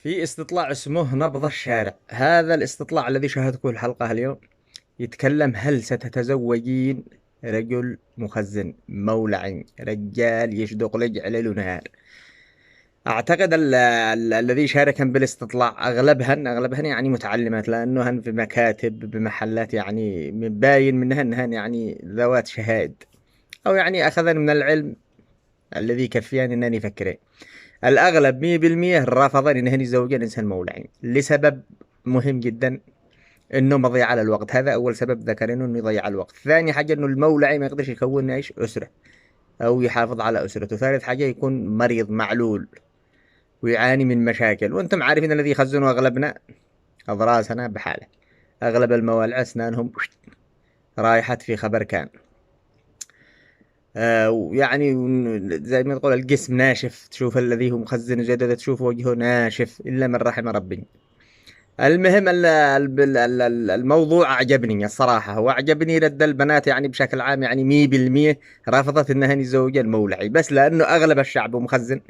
في استطلاع اسمه نبض الشارع. هذا الاستطلاع الذي شاهدته الحلقة اليوم يتكلم: هل ستتزوجين رجل مخزن مولع رجال يشدق لج ليل ونهار؟ أعتقد الذي شاركن بالاستطلاع أغلبهن يعني متعلمات، لأنهن في مكاتب بمحلات، يعني باين منهن يعني ذوات شهائد، أو يعني أخذن من العلم الذي يكفيان أنني يفكرين. الأغلب 100% رافضين إنهن يتزوجين إنسان مولعين لسبب مهم جدا، إنه مضيعة للوقت. هذا أول سبب ذكرينه، إنه يضيع الوقت. ثاني حاجة إنه المولعي ما يقدرش يكون إيش أسرة أو يحافظ على أسرته. ثالث حاجة يكون مريض معلول ويعاني من مشاكل. وأنتم عارفين الذي يخزنوا أغلبنا أضراسنا بحاله. أغلب الموالع أسنانهم رايحت في خبر كان. ويعني زي ما تقول الجسم ناشف، تشوف الذي هو مخزن جدد تشوف وجهه ناشف إلا من رحم ربي. المهم الموضوع أعجبني الصراحة، وأعجبني رد البنات يعني بشكل عام، يعني 100% رفضت إنهن يتزوجن مولعي، بس لأنه أغلب الشعب مخزن.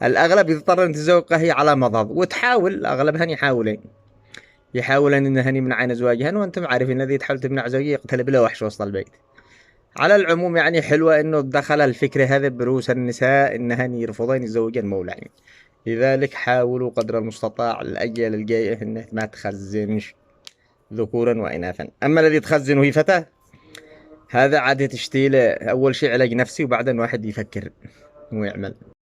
الأغلب يضطر أن تتزوج هي على مضض، وتحاول أغلبهن يحاولن إنهن يمنعن زواجهن. وأنتم عارفين الذي تحاول تمنع زوجه يقتل بلا وحش وسط البيت. على العموم يعني حلوة إنه دخل الفكر هذا بروس النساء إنهن يرفضين يتزوجن مولعين. لذلك حاولوا قدر المستطاع الأجيال الجاية إنها ما تخزنش ذكورا وإناثا. أما الذي تخزن وهي فتاة، هذا عاد تشتيله أول شيء علاج نفسي، وبعدين واحد يفكر ويعمل.